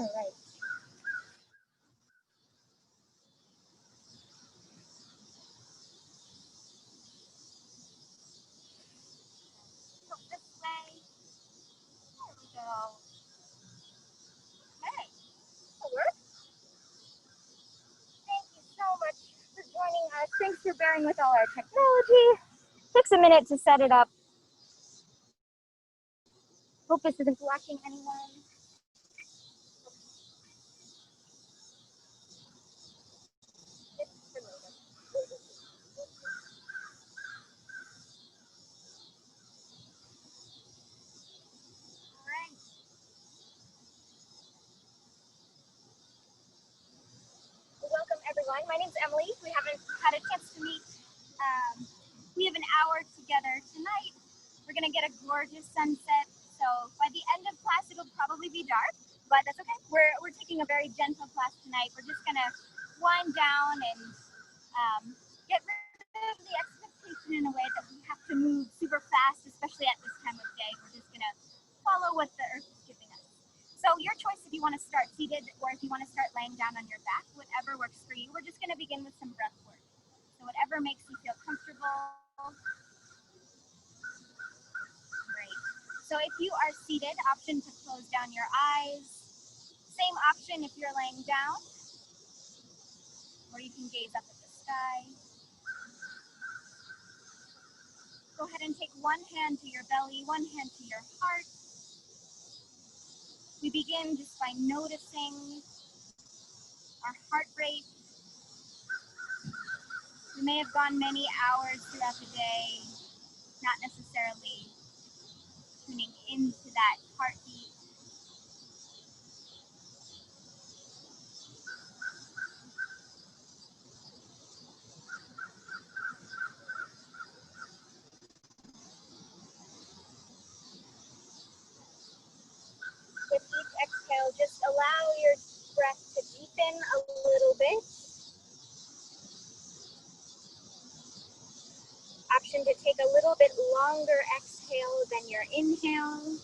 All right. So this way. There we go. Okay. That works. Thank you so much for joining us. Thanks for bearing with all our technology. Takes a minute to set it up. Hope this isn't flashing anyone. It's related. All right. Well, welcome everyone. My name's Emily. We haven't had a chance to meet. We have an hour together tonight. We're gonna get a gorgeous sunset. So by the end of class, it'll probably be dark, but that's okay. We're taking a very gentle class tonight. We're just gonna wind down and get rid of the expectation in a way that we have to move super fast, especially at this time of day. We're just gonna follow what the earth is giving us. So your choice if you want to start seated or if you want to start laying down on your back, whatever works for you. We're just gonna begin with some breath work. So whatever makes you feel comfortable. Great. So if you are seated, option to close down your eyes. Same option if you're laying down, or you can gaze up at the sky. Go ahead and take one hand to your belly, one hand to your heart. We begin just by noticing our heart rate. We may have gone many hours throughout the day, not necessarily tuning into that heartbeat. With each exhale, just allow your breath to deepen a little bit. Option to take a little bit longer exhale than your inhale.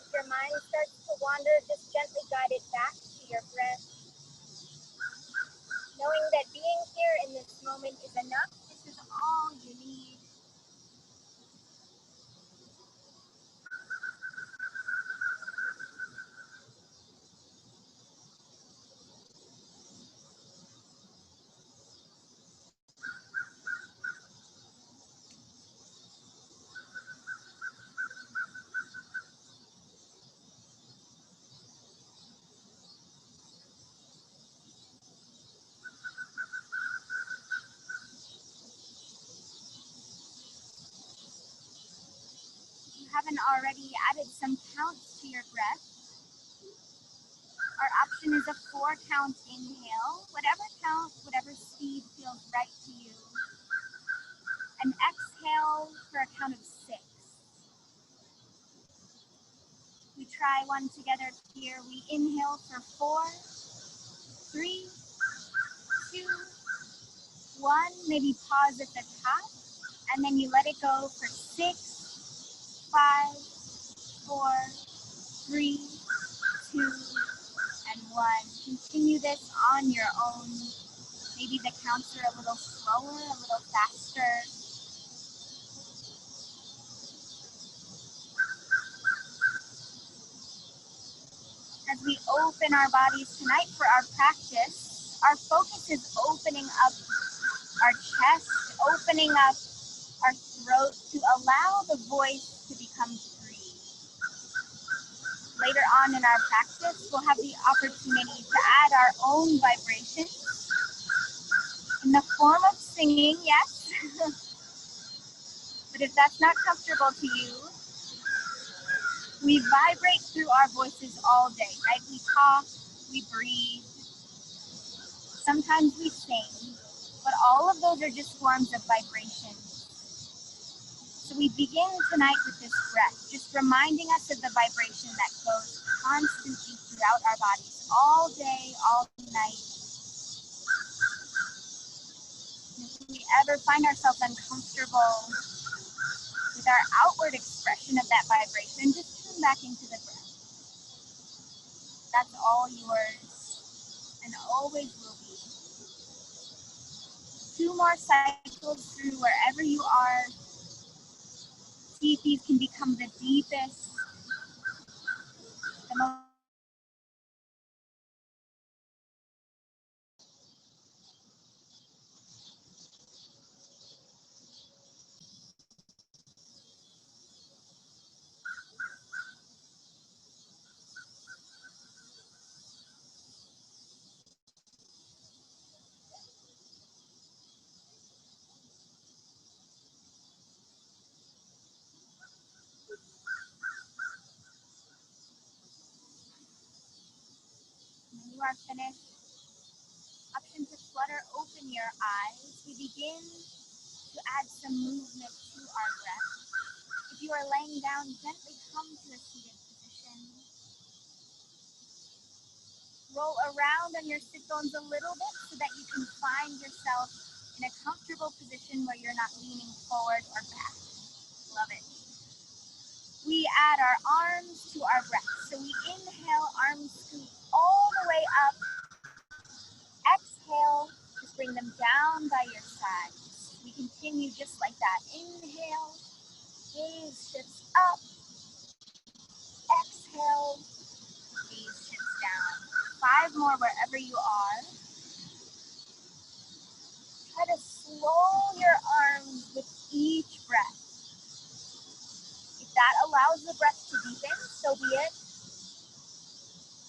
If your mind starts to wander, just gently guide it back to your breath. Knowing that being here in this moment is enough. This is all you need. If you haven't already added some counts to your breath, our option is a 4-count inhale, whatever count, whatever speed feels right to you. An exhale for a count of 6. We try one together here. We inhale for 4, 3, 2, 1. Maybe pause at the top, and then you let it go for 6, 5, 4, 3, 2, and 1. Continue this on your own. Maybe the counts are a little slower, a little faster. As we open our bodies tonight for our practice, our focus is opening up our chest, opening up our throat to allow the voice to become free. Later on in our practice, we'll have the opportunity to add our own vibration in the form of singing, yes. But if that's not comfortable to you, we vibrate through our voices all day, right? We talk, we breathe, sometimes we sing, but all of those are just forms of vibration. So we begin tonight with this breath, just reminding us of the vibration that goes constantly throughout our bodies, all day, all night. And if we ever find ourselves uncomfortable with our outward expression of that vibration, just tune back into the breath. That's all yours and always will be. 2 more cycles through wherever you are. See if these can become the deepest, the most. When you are finished, option to flutter open your eyes. We begin to add some movement to our breath. If you are laying down, gently come to a seated position. Roll around on your sit bones a little bit so that you can find yourself in a comfortable position where you're not leaning forward or back. Love it. We add our arms to our breath. So we inhale, arms scoot all the way up. Exhale, just bring them down by your sides. We continue just like that. Inhale, gaze shifts up. Exhale, gaze shifts down. 5 more wherever you are. Try to slow your arms with each breath. If that allows the breath to deepen, so be it.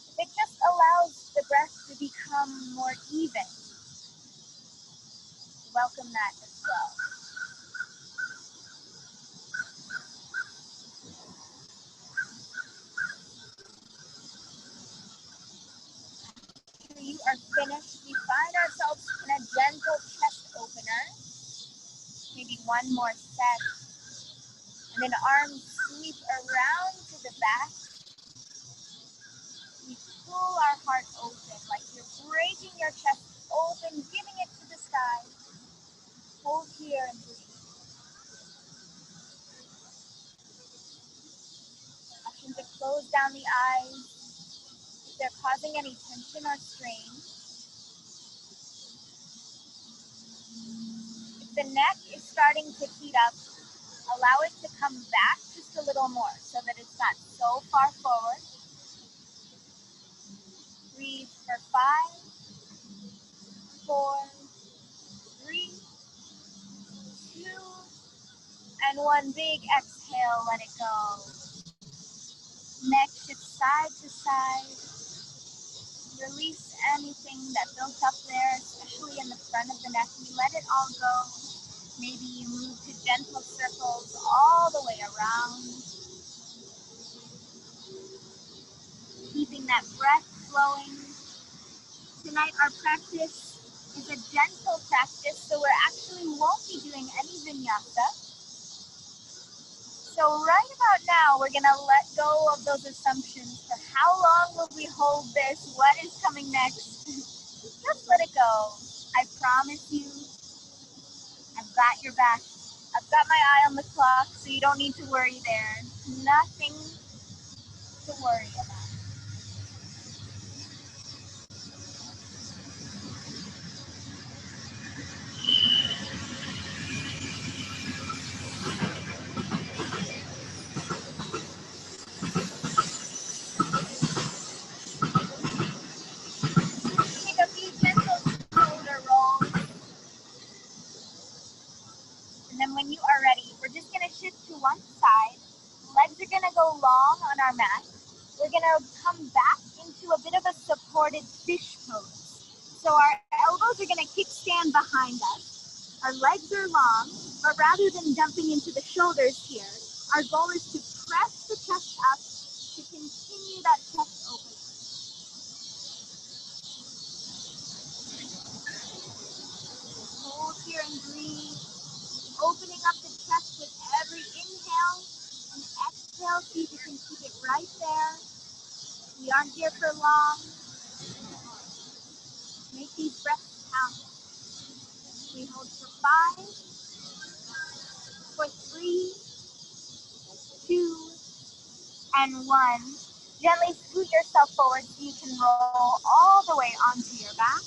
If it just allows the breath to become more even, welcome that as well. After you are finished, we find ourselves in a gentle chest opener. Maybe one more set. And then arms sweep around to the back. We pull our heart open like you're breaking your chest open, giving it to the sky. Hold here and breathe. Option to close down the eyes if they're causing any tension or strain. If the neck is starting to heat up, allow it to come back just a little more so that it's not so far forward. Breathe for 5, 4, 3, 2, and 1 big exhale, let it go. Neck shifts side to side. Release anything that built up there, especially in the front of the neck. We let it all go. Maybe you move to gentle circles all the way around. Keeping that breath flowing. Tonight our practice is a gentle practice, so we actually won't be doing any vinyasa. So right about now, we're going to let go of those assumptions for how long will we hold this, what is coming next. Just let it go. I promise you, I've got your back. I've got my eye on the clock, so you don't need to worry there. Nothing to worry about. Take a few gentle shoulder rolls. And then when you are ready, we're just going to shift to one side. Legs are going to go long on our mat. We're going to come back into a bit of a supported fish pose. So our elbows are going to kickstand behind us. Our legs are long, but rather than dumping into the shoulders here, our goal is to press the chest up to continue that chest opening. Hold here and breathe, opening up the chest with every inhale and exhale. See if you can keep it right there. We aren't here for long. Make these breaths count. We hold for 5, for 3, 2, and 1. Gently scoot yourself forward so you can roll all the way onto your back.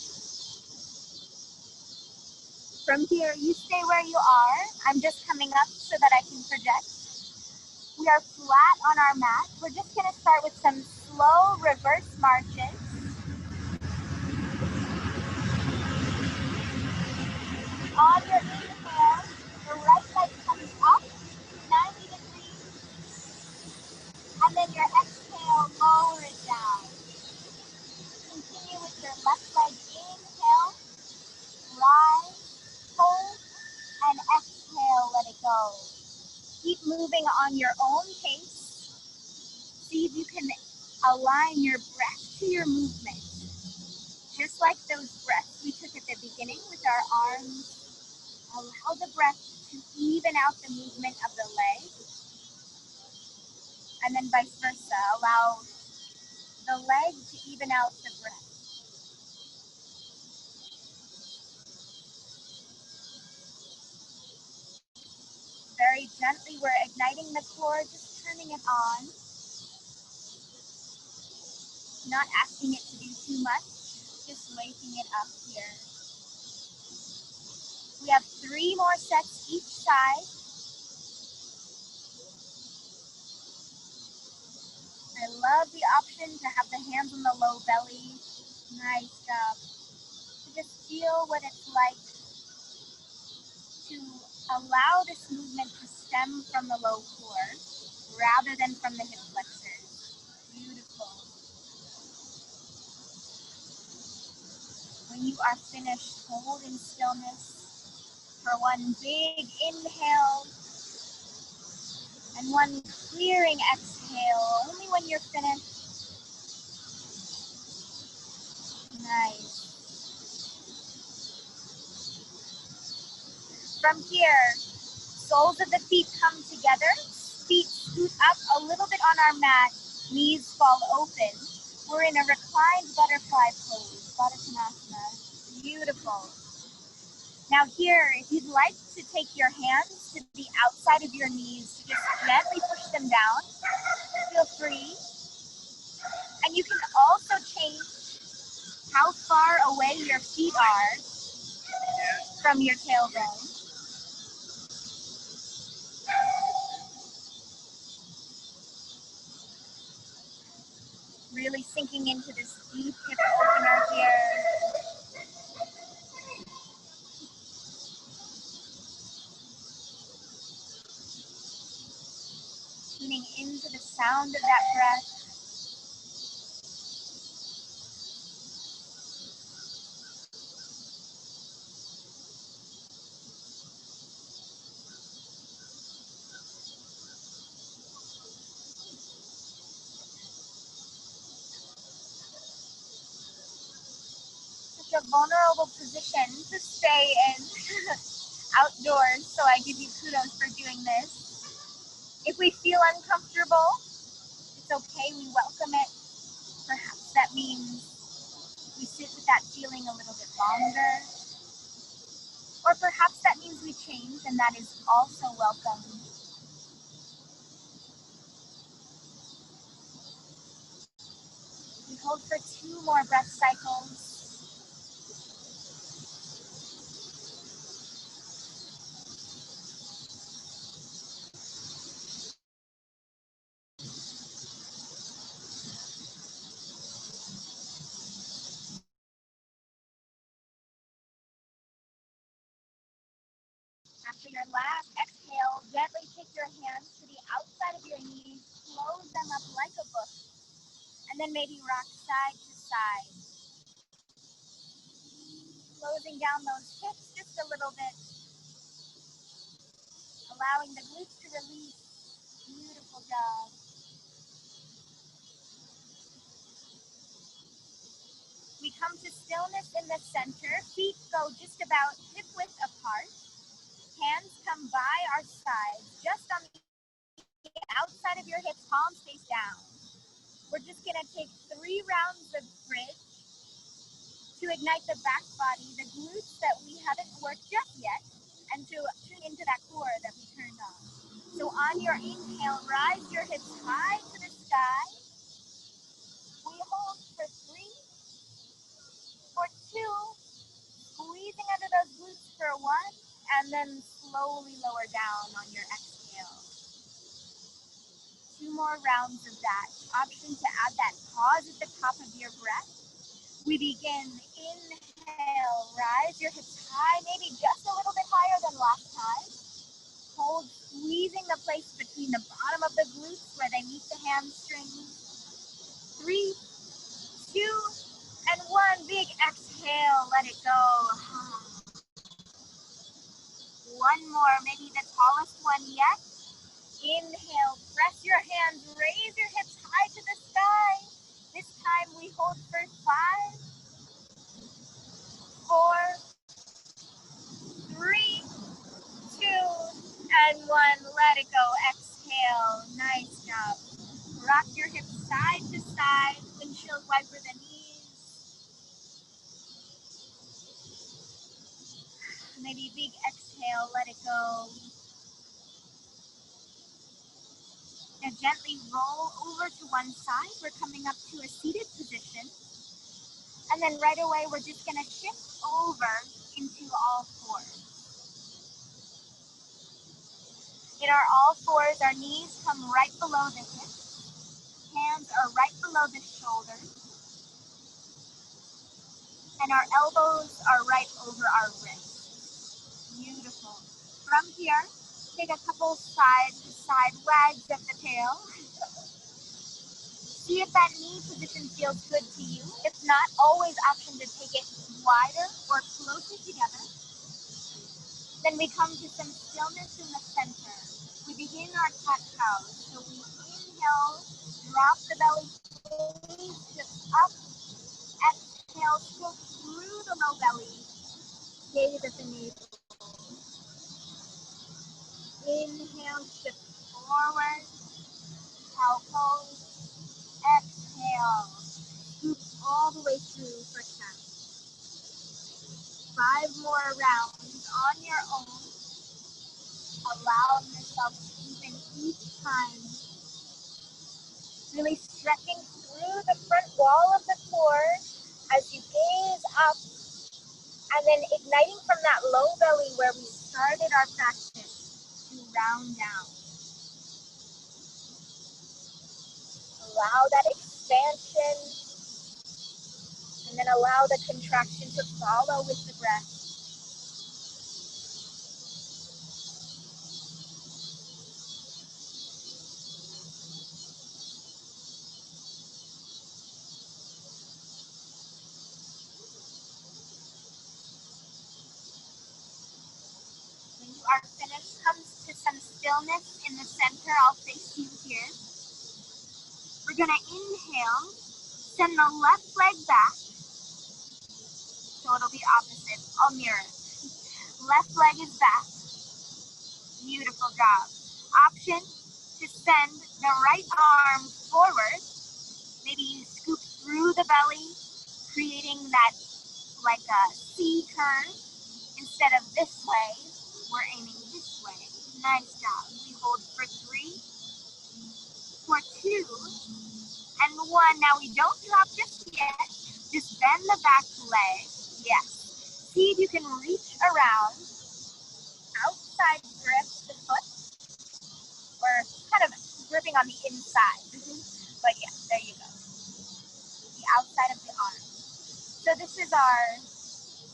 From here, you stay where you are. I'm just coming up so that I can project. We are flat on our mat. We're just going to start with some slow reverse marches. On your inhale, the right leg comes up 90 degrees, and then your exhale, lower it down. Continue with your left leg. Inhale, rise, hold, and exhale, let it go. Keep moving on your own pace. See if you can align your breath to your movement. Just like those breaths we took at the beginning with our arms, allow the breath to even out the movement of the leg, and then vice versa. Allow the leg to even out the breath. Very gently, we're igniting the core, just turning it on. Not asking it to do too much, just waking it up here. We have 3 more sets each side. I love the option to have the hands on the low belly. Nice job. To just feel what it's like to allow this movement to stem from the low core rather than from the hip flexors. Beautiful. When you are finished, hold in stillness for one big inhale and one clearing exhale. Only when you're finished. Nice. From here, soles of the feet come together. Feet scoot up a little bit on our mat. Knees fall open. We're in a reclined butterfly pose, Baddha Konasana. Beautiful. Now here, if you'd like to take your hands to the outside of your knees, to just gently push them down, feel free. And you can also change how far away your feet are from your tailbone. Really sinking into this deep hip opener here. Tuning into the sound of that breath. Such a vulnerable position to stay in outdoors, so I give you kudos for doing this. If we feel uncomfortable, it's okay, we welcome it. Perhaps that means we sit with that feeling a little bit longer. Or perhaps that means we change, and that is also welcome. We hold for 2 more breath cycles. After your last exhale, gently take your hands to the outside of your knees, close them up like a book, and then maybe rock side to side. Closing down those hips just a little bit. allowing the glutes to release. Beautiful job. We come to stillness in the center. Feet go just about hip width apart. Hands come by our sides, just on the outside of your hips, palms face down. We're just gonna take 3 rounds of bridge to ignite the back body, the glutes that we haven't worked just yet, and to tune into that core that we turned on. So on your inhale, rise your hips high to the sky. We hold for 3, for 2, squeezing under those glutes for 1, and then slowly lower down on your exhale. 2 more rounds of that. Option to add that pause at the top of your breath. We begin. Inhale, rise your hips high, maybe just a little bit higher than last time. Hold, squeezing the place between the bottom of the glutes where they meet the hamstrings. 3, 2, and 1. Big exhale, let it go. 1 more, maybe the tallest one yet. Inhale, press your hands, raise your hips high to the sky. This time we hold for 5, 4, 3, 2, and 1. Let it go. Exhale. Nice job. Rock your hips side to side. Windshield wiper the knees. Maybe big exhale. Let it go. Now gently roll over to one side. We're coming up to a seated position. And then right away, we're just going to shift over into all fours. In our all fours, our knees come right below the hips. Hands are right below the shoulders. And our elbows are right over our wrists. Beautiful. From here, take a couple side-to-side wags of the tail. See if that knee position feels good to you. If not, always option to take it wider or closer together. Then we come to some stillness in the center. We begin our cat-cows. So we inhale, drop the belly, gaze up. Exhale, stroke through the low belly. Gaze at the navel. Inhale, shift forward. Cow pose. Exhale. Scoop all the way through for cat. 5 more rounds on your own. Allow yourself to deepen each time. Really stretching through the front wall of the core as you gaze up. And then igniting from that low belly where we started our practice to round down. Allow that expansion and then allow the contraction to follow with the breath. When you are finished, come to some stillness in the center. I'll face you here. We're going to inhale, send the left leg back, so it'll be opposite. I'll mirror it. Left leg is back. Beautiful job. Option to send the right arm forward. Maybe you scoop through the belly, creating that like a C curve. Instead of this way, we're aiming this way. Nice job. We hold for 3, for 2, and 1. Now we don't drop just yet. Just bend the back leg. Yes. See if you can reach around. Outside grip the foot. Or kind of gripping on the inside. But yeah, there you go. The outside of the arm. So this is our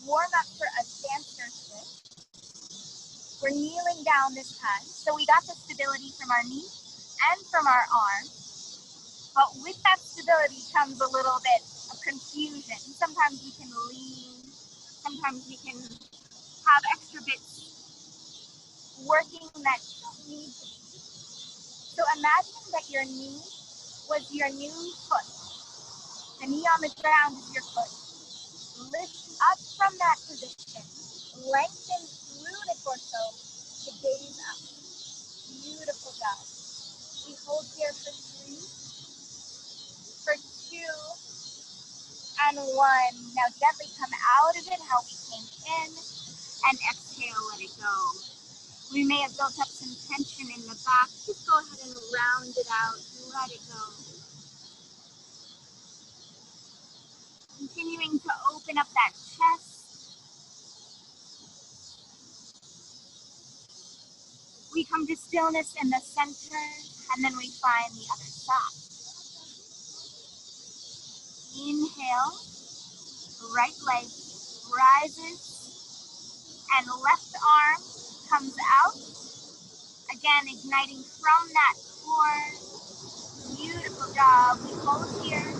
warm up for a dancer switch. We're kneeling down this time. So we got the stability from our knee and from our arm. But with that stability comes a little bit of confusion. Sometimes we can lean. Sometimes we can have extra bits working that knee. So imagine that your knee was your new foot. The knee on the ground is your foot. Lift up from that position. Lengthen through the torso to gaze up. Beautiful job. We hold here for 3, for 2, and 1. Now gently come out of it how we came in, and exhale, let it go. We may have built up some tension in the back. Just go ahead and round it out. Let it go. Continuing to open up that chest. We come to stillness in the center, and then we find the other side. Inhale, right leg rises, and left arm comes out. Again, igniting from that core. Beautiful job. We hold here.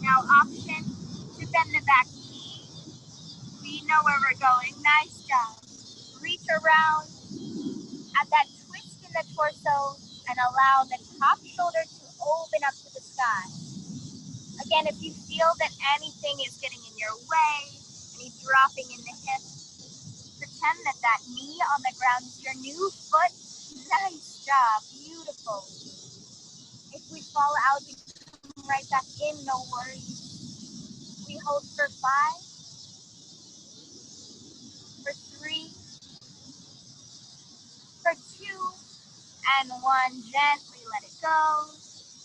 Now option to bend the back knee. We know where we're going. Nice job. Reach around at that twist in the torso and allow the top shoulder to open up to the sky. Again, if you feel that anything is getting in your way, any dropping in the hips, pretend that that knee on the ground is your new foot. Nice job. Beautiful. If we fall out, we come right back in. No worries. We hold for 5, for 3, for 2, and 1. Gently let it go.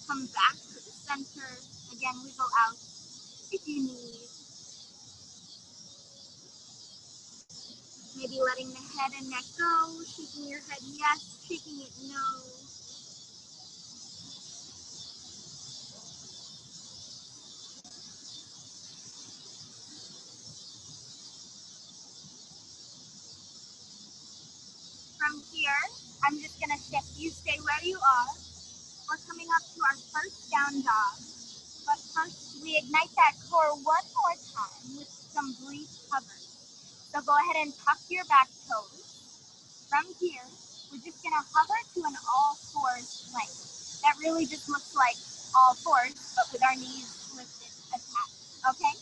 Come back to the center. Again, wiggle out if you need. Maybe letting the head and neck go. Shaking your head yes, shaking it no. From here, I'm just going to shift. You stay where you are. We're coming up to our first down dog. But first, we ignite that core one more time with some brief hover. So go ahead and tuck your back toes. From here, we're just going to hover to an all-fours plank. That really just looks like all fours, but with our knees lifted attached. Okay?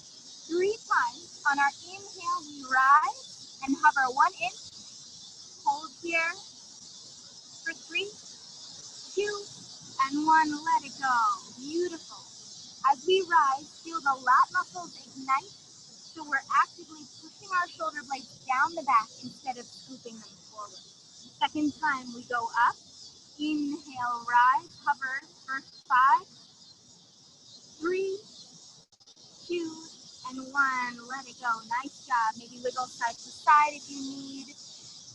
3 times. On our inhale, we rise and hover 1 inch. Hold here for 3, 2, and 1. Let it go. Beautiful. As we rise, feel the lat muscles ignite, so we're actively pushing our shoulder blades down the back instead of scooping them forward. Second time, we go up. Inhale, rise, hover for 5, 3, 2, and 1. Let it go. Nice job. Maybe wiggle side to side if you need.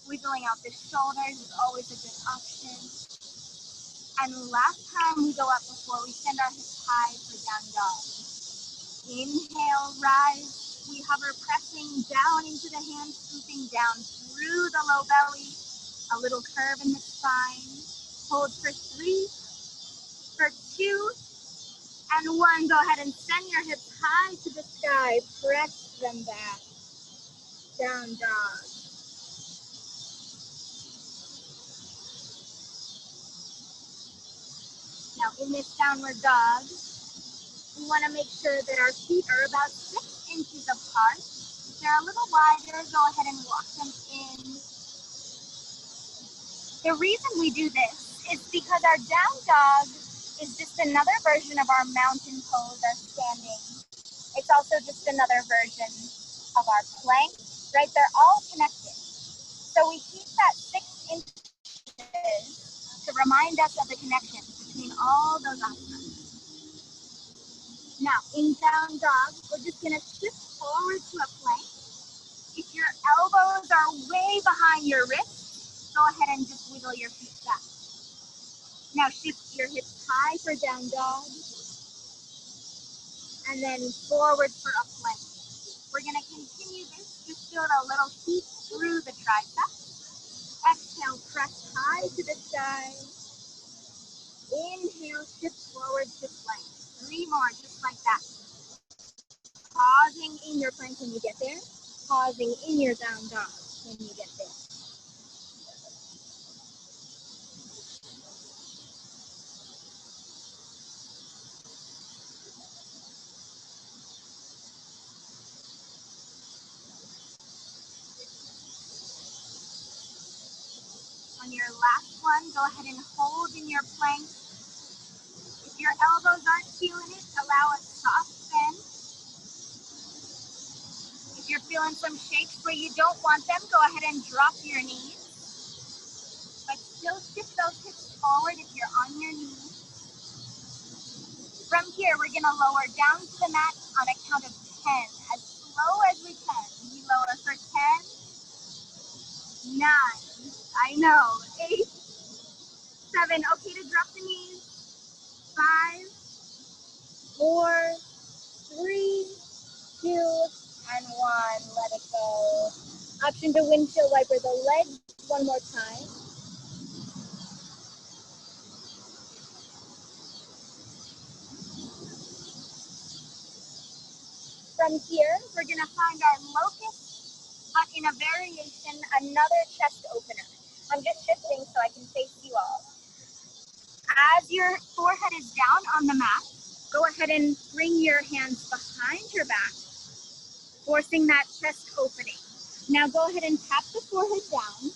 Wiggling out the shoulders is always a good option. And last time we go up before we send our hips high for down dog. Inhale, rise. We hover, pressing down into the hands, scooping down through the low belly. A little curve in the spine. Hold for 3, for 2, and 1. Go ahead and send your hips high to the sky. Press them back. Down dog. Now in this downward dog, we want to make sure that our feet are about 6 inches apart. If they're a little wider, go ahead and walk them in. The reason we do this is because our down dog is just another version of our mountain pose, our standing. It's also just another version of our plank, right? They're all connected. So we keep that 6 inches to remind us of the connection between all those asanas. Now, in down dog, we're just going to shift forward to a plank. If your elbows are way behind your wrists, go ahead and just wiggle your feet back. Now shift your hips high for down dog, and then forward for a plank. We're going to continue this. Just feel a little heat through the triceps. Exhale, press high to the sky. Inhale, shift forward to plank. 3 more, just like that. Pausing in your plank when you get there. Pausing in your down dog when you get there. On your last one, go ahead and hold in your plank. If your elbows aren't feeling it, allow a soft bend. If you're feeling some shakes where you don't want them, go ahead and drop your knees. But still shift those hips forward if you're on your knees. From here, we're going to lower down to the mat on a count of 10, as slow as we can. We lower for 10, 9, I know, 8, 7, okay to drop the knees, 5, 4, 3, 2, and 1. Let it go. Option to windshield wiper the legs one more time. From here, we're going to find our locust, but in a variation, another chest opener. I'm just shifting so I can face you all. As your forehead is down on the mat, go ahead and bring your hands behind your back, forcing that chest opening. Now go ahead and tap the forehead down.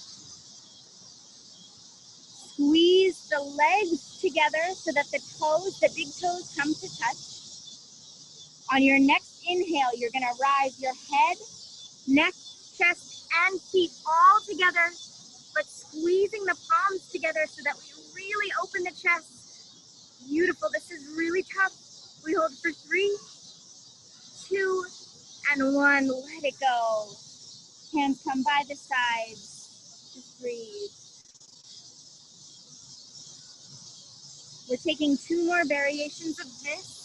Squeeze the legs together so that the toes, the big toes, come to touch. On your next inhale, you're going to rise your head, neck, chest, and feet all together, but squeezing the palms together so that we really open the chest. Beautiful. This is really tough. We hold for 3, 2, and 1. Let it go. Hands come by the sides. Just breathe. We're taking 2 more variations of this.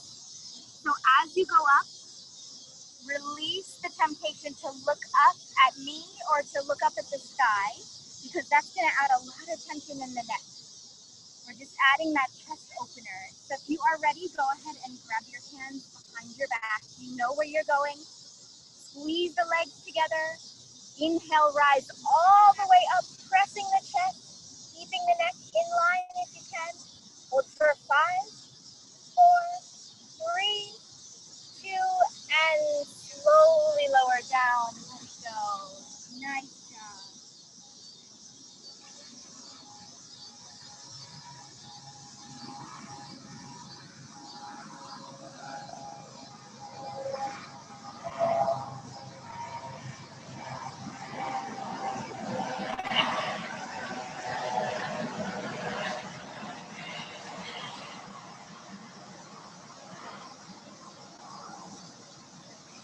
So as you go up, release the temptation to look up at me or to look up at the sky, because that's going to add a lot of tension in the neck. We're just adding that chest opener. So if you are ready, go ahead and grab your hands behind your back. You know where you're going. Squeeze the legs together. Inhale, rise all the way up, pressing the chest, keeping the neck in line if you can. Hold for 5, 4, 3, 2, and slowly lower down. Let it go. Nice job.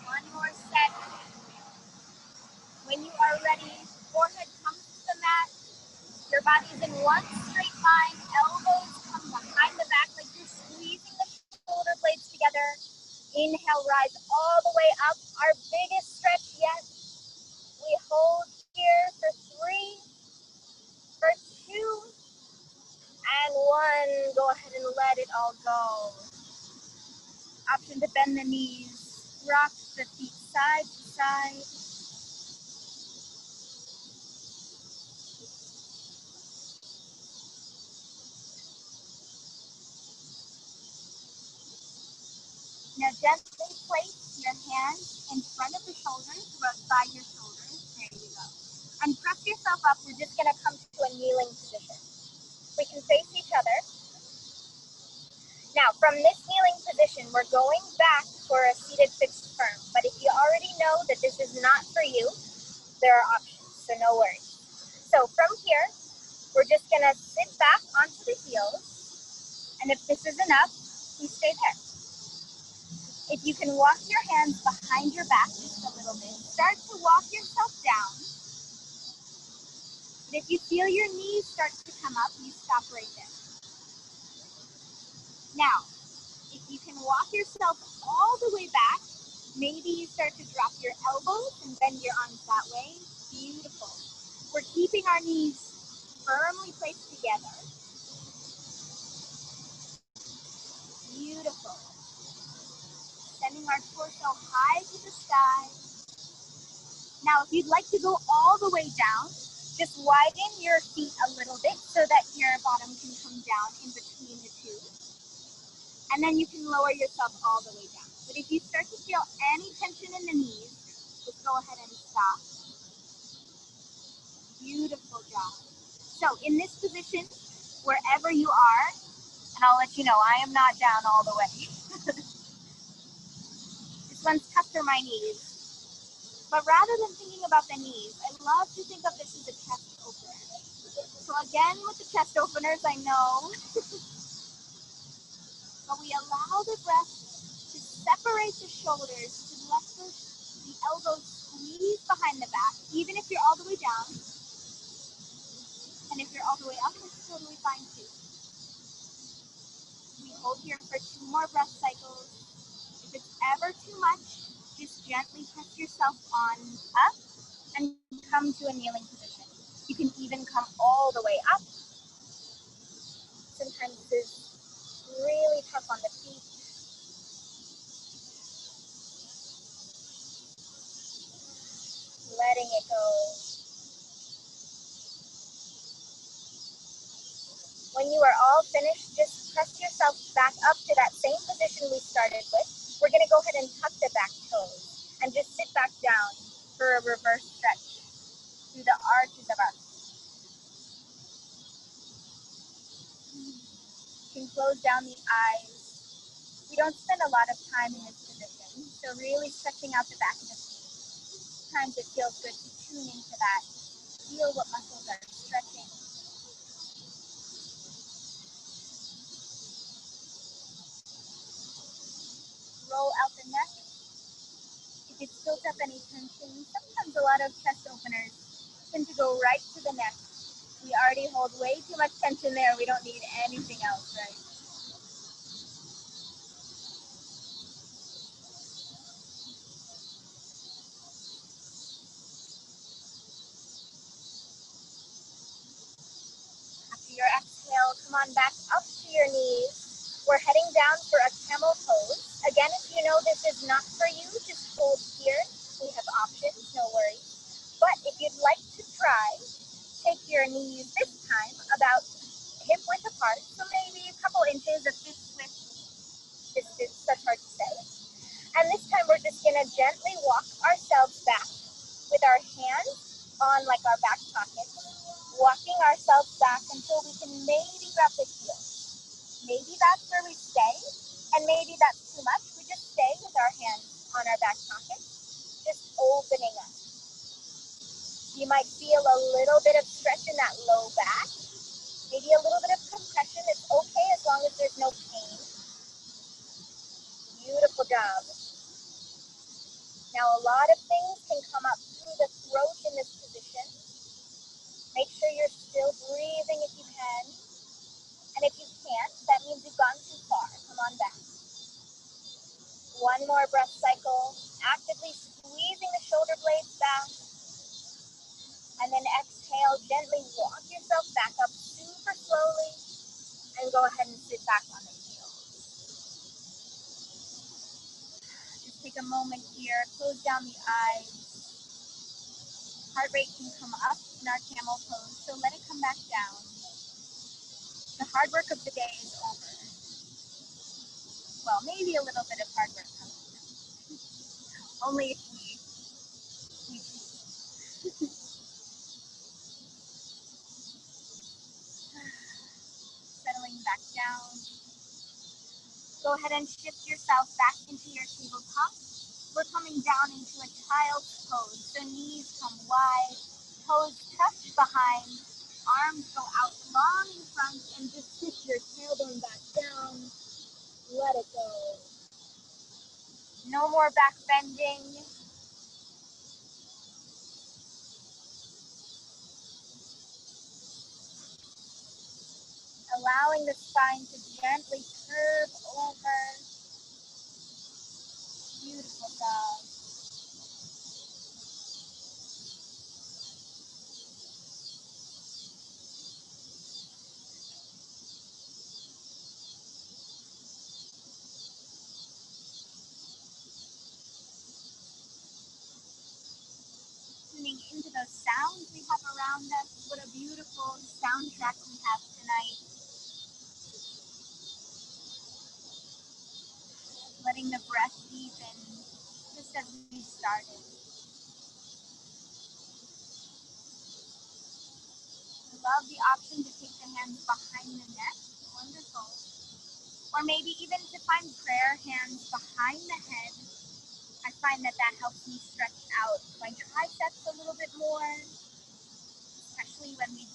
One more set. When you are ready, forehead comes to the mat. Your body's in one straight line. Elbows come behind the back like you're squeezing the shoulder blades together. Inhale, rise all the way up. Our biggest stretch yet. We hold here for 3, for 2, and 1. Go ahead and let it all go. Option to bend the knees. Rock the feet side to side. Now gently place your hands in front of the shoulders, by your shoulders. There you go. And press yourself up. We're just going to come to a kneeling position. We can face each other. Now, from this kneeling position, we're going back for a seated fixed firm. But if you already know that this is not for you, there are options, so no worries. So from here, we're just going to sit back onto the heels. And if this is enough, please stay there. If you can walk your hands behind your back just a little bit, start to walk yourself down. But if you feel your knees start to come up, you stop right there. Now, if you can walk yourself all the way back, maybe you start to drop your elbows and bend your arms that way. Beautiful. We're keeping our knees firmly placed together. Beautiful. Sending our torso high to the sky. Now, if you'd like to go all the way down, just widen your feet a little bit so that your bottom can come down in between the two. And then you can lower yourself all the way down. But if you start to feel any tension in the knees, just go ahead and stop. Beautiful job. So in this position, wherever you are, and I'll let you know, I am not down all the way. This one's tough for my knees. But rather than thinking about the knees, I love to think of this as a chest opener. So again, with the chest openers, I know, but we allow the breath to separate the shoulders, to let the elbows squeeze behind the back, even if you're all the way down. And if you're all the way up, it's totally fine too. We hold here for 2 more breath cycles. If it's ever too much, just gently press yourself on up and come to a kneeling position. You can even come all the way up. Sometimes it's really tough on the feet. Letting it go. When you are all finished, just press yourself back up to that same position we started with. We're going to go ahead and tuck the back toes and just sit back down for a reverse stretch through the arches of our feet. You can close down the eyes. We don't spend a lot of time in this position, so really stretching out the back of the feet. Sometimes it feels good to tune into that. Feel what muscles are stretching. Roll out the neck. If it's built up any tension, sometimes a lot of chest openers tend to go right to the neck. We already hold way too much tension there. We don't need anything else, right? After your exhale, come on back up to your knees. We're heading down for a camel pose. Again, if you know this is not for you, just hold here. We have options, no worries. But if you'd like to try, take your knees this time about hip width apart, so maybe a couple inches of fist width distance, that's hard to say. And this time we're just gonna gently walk ourselves back with our hands on like our back pocket, walking ourselves back until we can maybe grab the heels. Maybe that's where we stay, and maybe that's too much. We just stay with our hands on our back pocket, just opening up. You might feel a little bit of stretch in that low back, maybe a little bit of compression. It's okay as long as there's no pain. Beautiful job. Now a lot of things can come up through the throat in this position. Make sure you're still breathing if you can. And if you can't, that means you've gone too far. Come on back. One more breath cycle. Actively squeezing the shoulder blades back. And then exhale, gently walk yourself back up super slowly. And go ahead and sit back on the heels. Just take a moment here. Close down the eyes. Heart rate can come up in our camel pose, so let it come back down. The hard work of the day is over. Well, maybe a little bit of hard work comes down. Only if we settling back down. Go ahead and shift yourself back into your tabletop. We're coming down into a child's pose. So knees come wide, toes touch behind, arms go out long in front, and just sit your tailbone back down. Let it go. No more back bending. Allowing the spine to gently curve over. Beautiful job. into those sounds we have around us. What a beautiful soundtrack we have tonight. Letting the breath deepen just as we started. I love the option to take the hands behind the neck. Wonderful. Or maybe even to find prayer hands behind the head. I find that helps me stretch out my triceps a little bit more, especially when we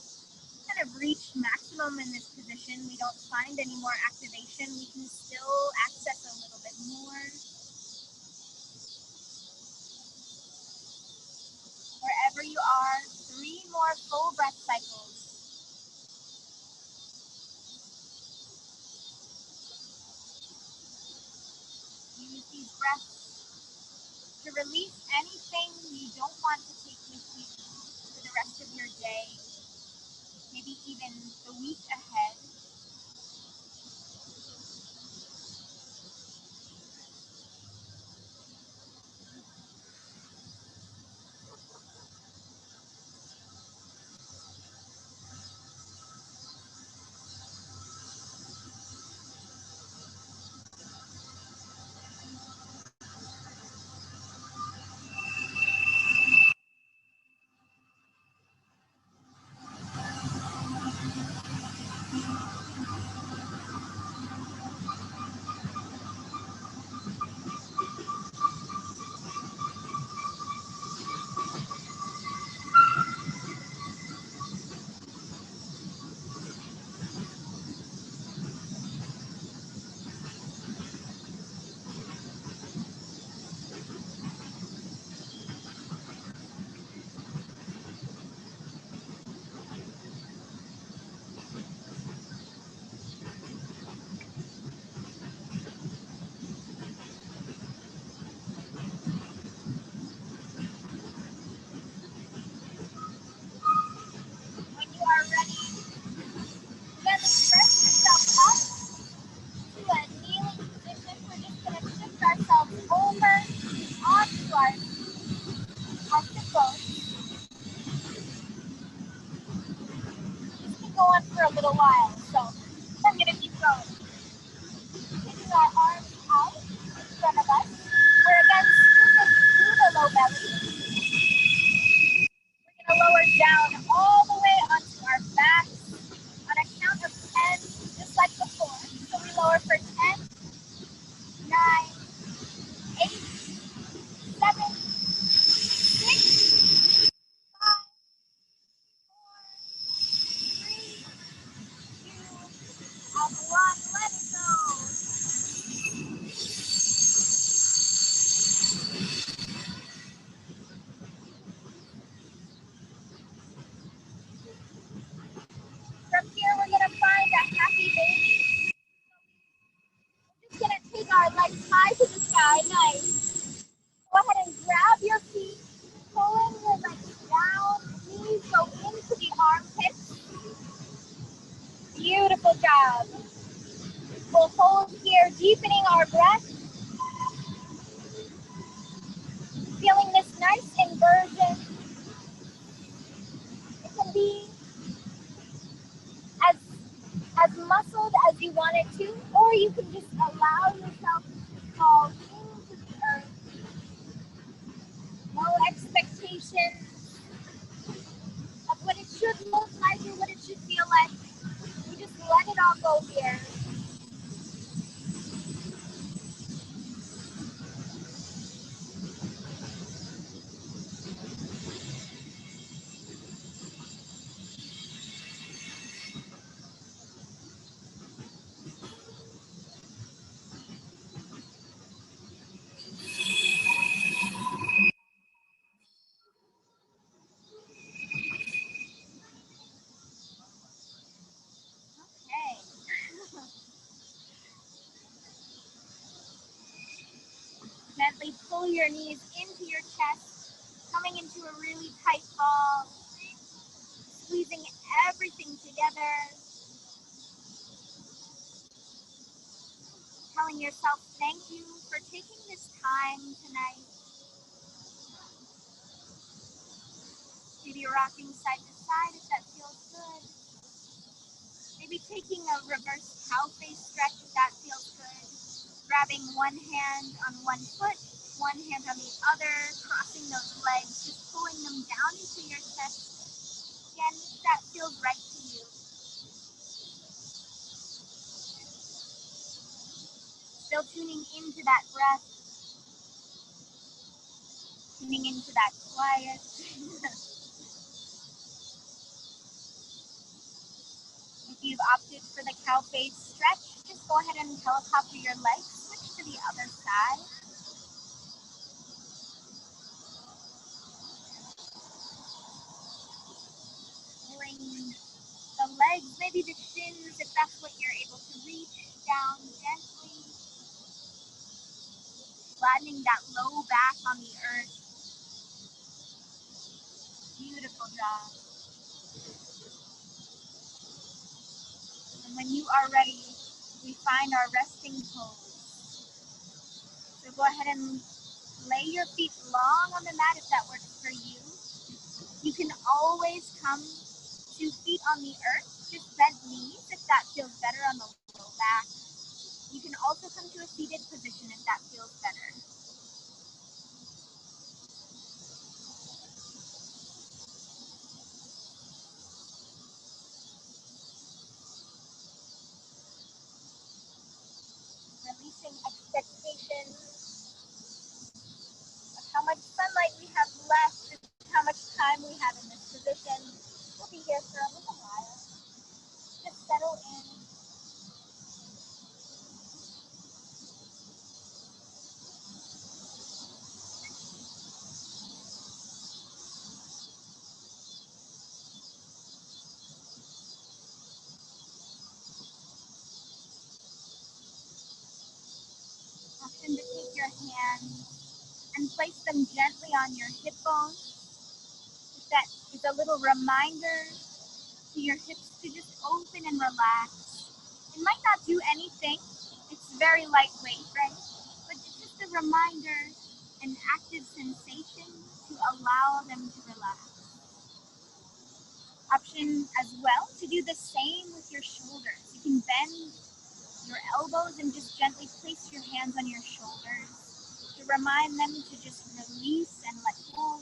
kind of reach maximum in this position. We don't find any more activation. We can still access a little bit more. Wherever you are, 3 more full breath cycles. Use these breaths to release anything you don't want to take with you for the rest of your day, maybe even the week ahead. When you are ready, gently press yourself up to a kneeling position. We're just going to shift ourselves over onto our hippos. This can go on for a little while, so I'm going to keep going. Taking our arms out in front of us. We're again scooping through the low belly. We're going to lower down all the way onto our backs on a count of 10, just like before. So we lower for 10, 9, 8, 7, 6, 5, 4, 3, 2, and 1. Let it go. From here, we're going to find a happy baby. We're just going to take our legs high to the sky. Nice. Go ahead and grab your feet. Pulling your legs down. Knees go into the armpits. Beautiful job. We'll hold here, deepening our breath. Feeling this nice inversion. It can be as muscled as you want it to, or you can just allow yourself to fall into the earth. No expectation of what it should look like or what it should feel like. You just let it all go here. Okay. Gently pull your knees into your chest, coming into a really tight ball, squeezing everything together, telling yourself thank you for taking this time tonight. Maybe rocking side to side if that feels good. Maybe taking a reverse cow face stretch if that feels good. Grabbing one hand on one foot, one hand on the other, crossing those legs, just pulling them down into your chest. Again, if that feels right to you. Still tuning into that breath, tuning into that quiet. If you've opted for the cow face stretch, just go ahead and helicopter your legs, switch to the other side. Pulling the legs, maybe the shins, if that's what you're able to reach, down gently. Flattening that low back on the earth. Beautiful job. And when you are ready, we find our resting pose. So go ahead and lay your feet long on the mat if that works for you. You can always come 2 feet on the earth, just bent knees if that feels better on the low back. You can also come to a seated position if that feels better. Releasing expectations of how much sunlight we have left and how much time we have in this position. We'll be here for a little while. Just settle in. Option to take your hands and place them gently on your hip bones. That is a little reminder to your hips to just open and relax. It might not do anything. It's very lightweight, right? But it's just a reminder, an active sensation to allow them to relax. Option as well to do the same with your shoulders. You can bend your elbows and just gently place your hands on your shoulders to remind them to just release and let go.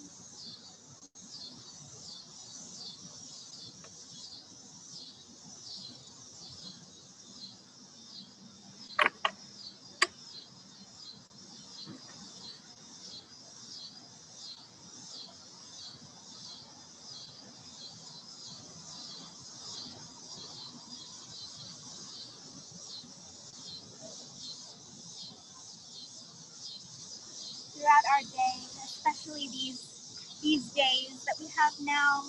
Throughout our day, especially these days that we have now,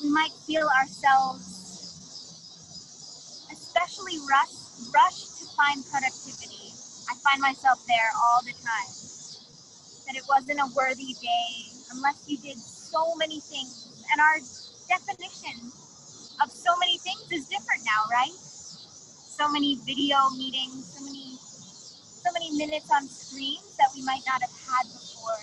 we might feel ourselves especially rushed to find productivity. I find myself there all the time. That it wasn't a worthy day unless you did so many things. And our definition of so many things is different now, right? So many video meetings, so many minutes on screens that we might not have had before.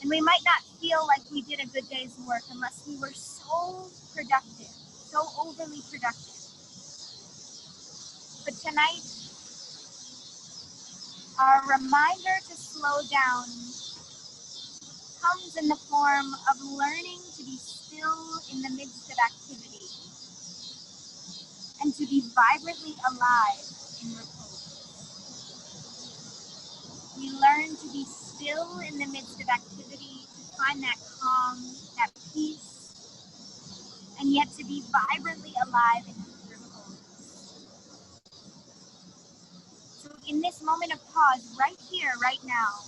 And we might not feel like we did a good day's work unless we were so productive, so overly productive. But tonight, our reminder to slow down comes in the form of learning to be still in the midst of activity and to be vibrantly alive in repose. We learn to be still in the midst of activity, to find that calm, that peace, and yet to be vibrantly alive in repose. So in this moment of pause, right here, right now,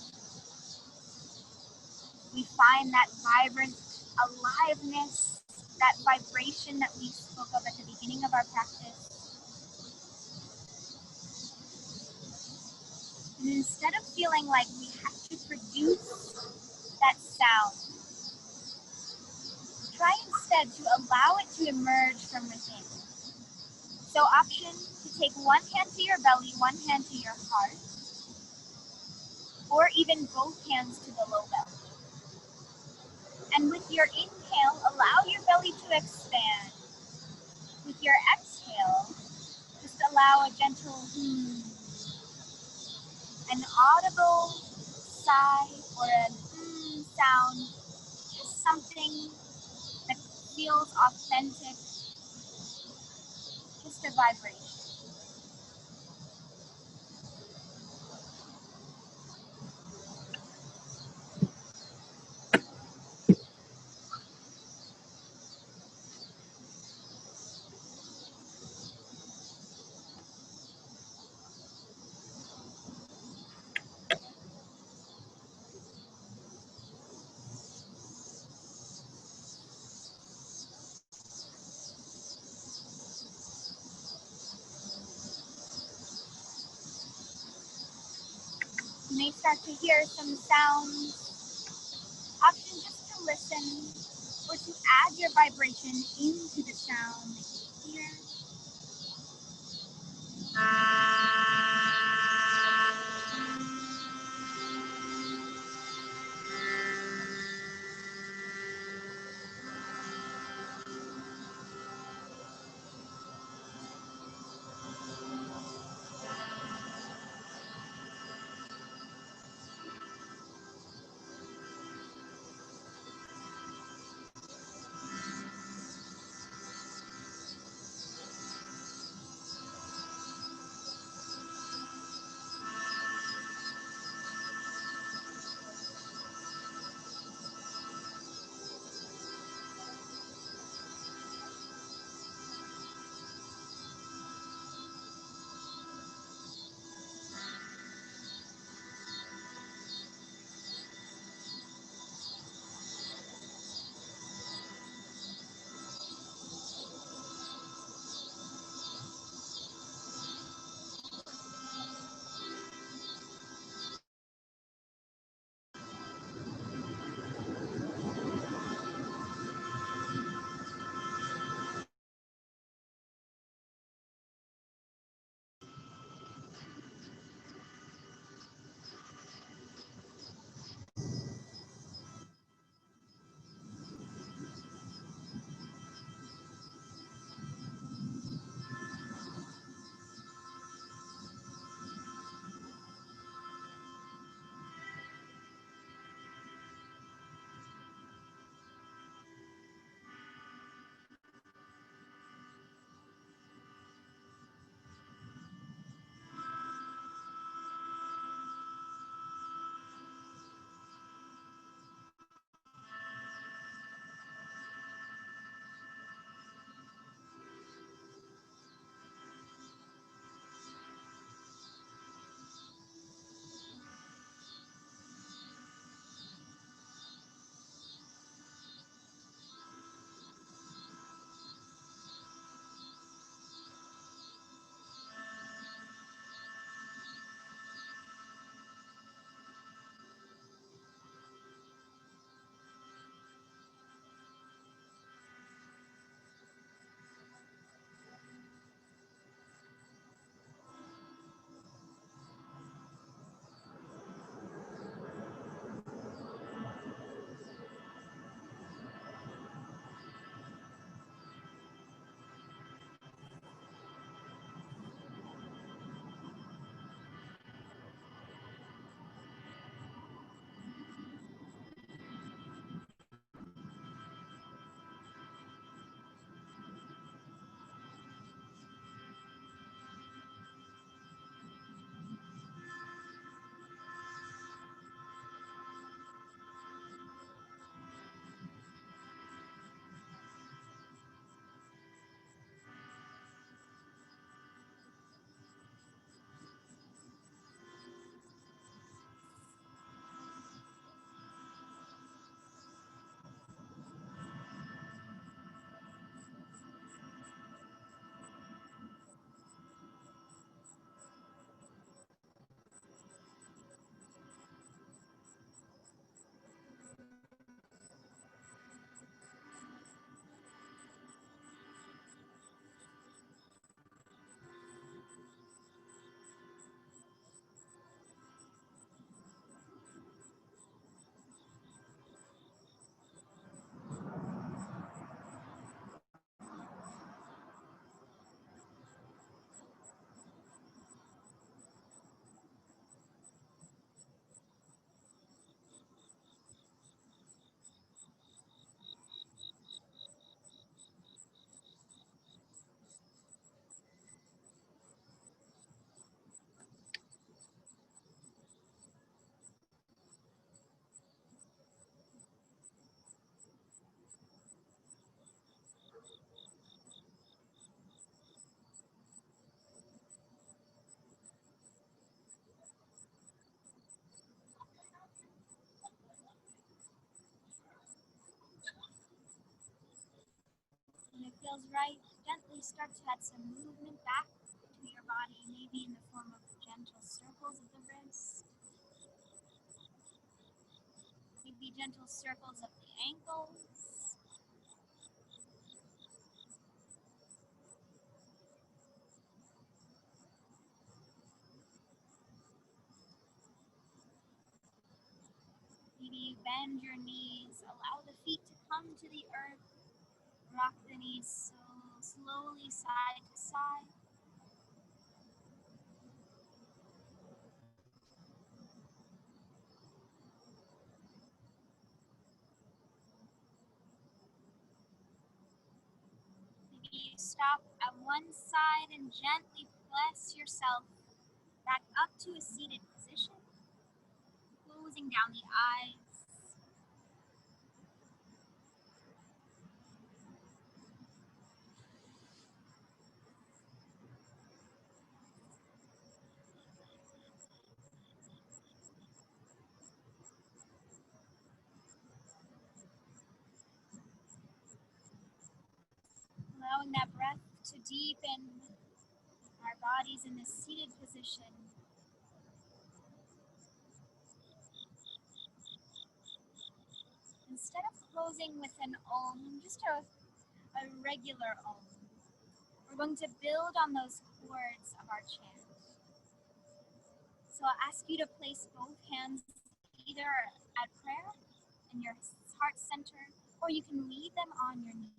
we find that vibrant aliveness, that vibration that we spoke of at the beginning of our practice. And instead of feeling like we have to produce that sound, try instead to allow it to emerge from within. So option to take one hand to your belly, one hand to your heart, or even both hands to the low belly. And with your inhale, allow your belly to expand. With your exhale, just allow a gentle an audible sigh or an sound, just something that feels authentic, just a vibration. You may start to hear some sounds, often just to listen or to add your vibration into the sound that you hear. right, gently start to add some movement back to your body, maybe in the form of gentle circles of the wrist, maybe gentle circles of the ankles. Maybe you bend your knees, allow the feet to come to the earth, rock the knees so slowly side to side. Maybe you stop at one side and gently press yourself back up to a seated position, closing down the eyes. Allowing that breath to deepen our bodies in this seated position. Instead of closing with an om, just a regular om, we're going to build on those chords of our chant. So I'll ask you to place both hands either at prayer in your heart center, or you can leave them on your knees.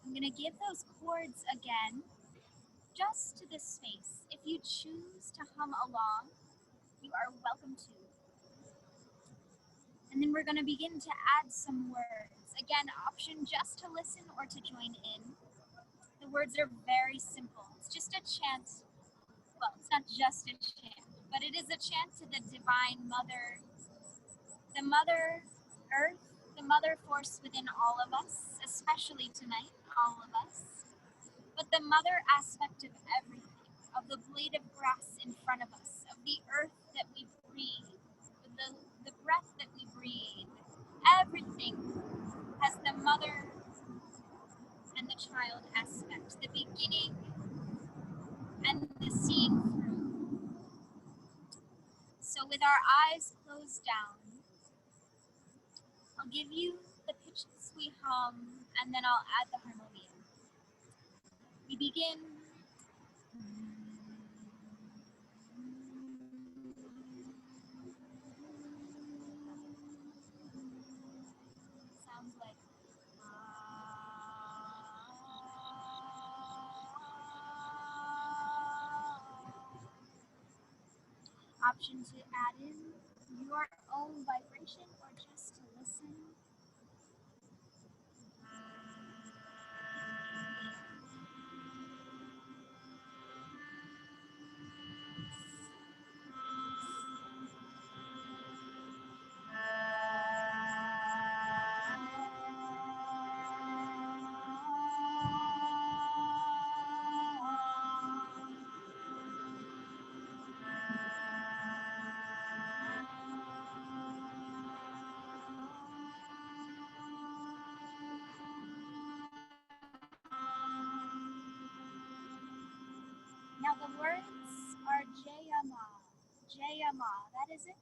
I'm going to give those chords again, just to this space. If you choose to hum along, you are welcome to. And then we're going to begin to add some words. Again, option just to listen or to join in. The words are very simple. It's just a chant. Well, it's not just a chant, but it is a chant to the Divine Mother, the Mother Earth, the Mother Force within all of us, especially tonight, all of us. But the Mother aspect of everything, of the blade of grass in front of us, of the earth that we breathe, the breath that we breathe, everything has the Mother and the child aspect, the beginning and the seeing through. So with our eyes closed down, I'll give you the pitches we hum, and then I'll add the harmonium. We begin. Sounds like option to add in your own vibration or just to listen. Now the words are Jayama, Jayama, that is it.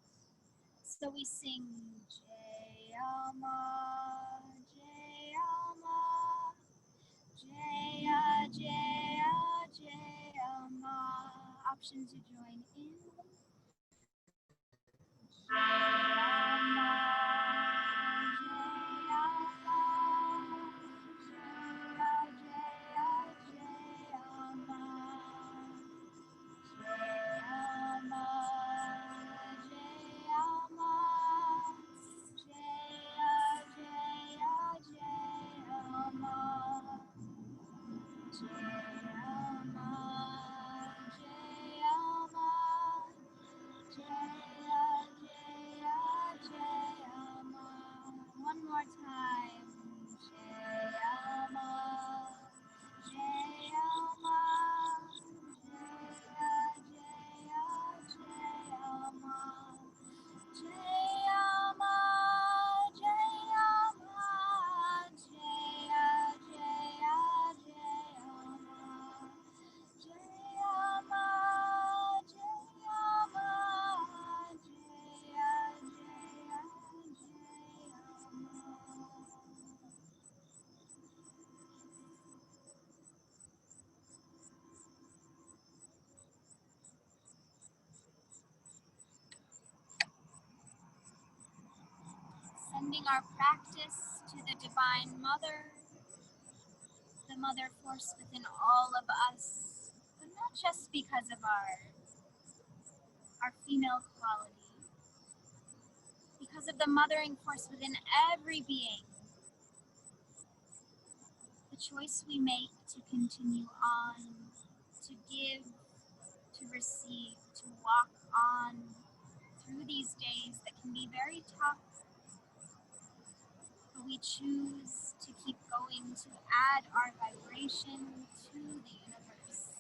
So we sing Jayama, Jayama, Jaya, Jaya, Jayama. Option to join in. Jayama, commending our practice to the Divine Mother, the Mother Force within all of us, but not just because of our female quality, because of the mothering force within every being. The choice we make to continue on, to give, to receive, to walk on through these days that can be very tough, but we choose to keep going, to add our vibration to the universe.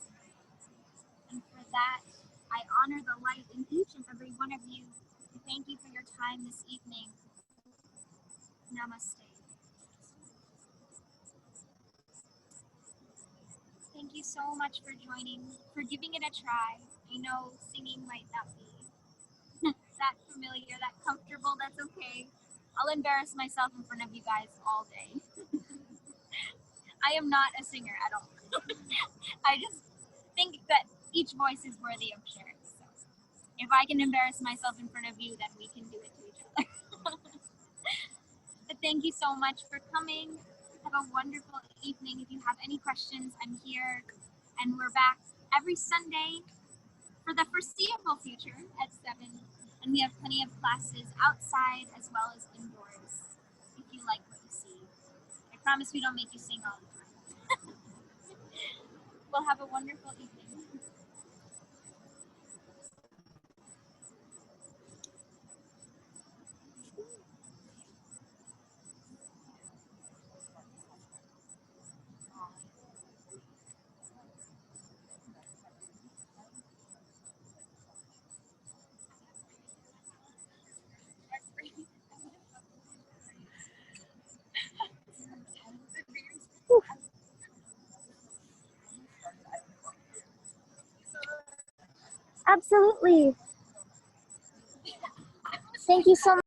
And for that, I honor the light in each and every one of you. Thank you for your time this evening. Namaste. Thank you so much for joining, for giving it a try. I know singing might not be that familiar, that comfortable, that's okay. I'll embarrass myself in front of you guys all day. I am not a singer at all. I just think that each voice is worthy of sharing. So if I can embarrass myself in front of you, then we can do it to each other. But thank you so much for coming. Have a wonderful evening. If you have any questions, I'm here. And we're back every Sunday for the foreseeable future at 7. And we have plenty of classes outside as well as indoors, if you like what you see. I promise we don't make you sing all the time. We'll have a wonderful evening. Absolutely. Thank you so much.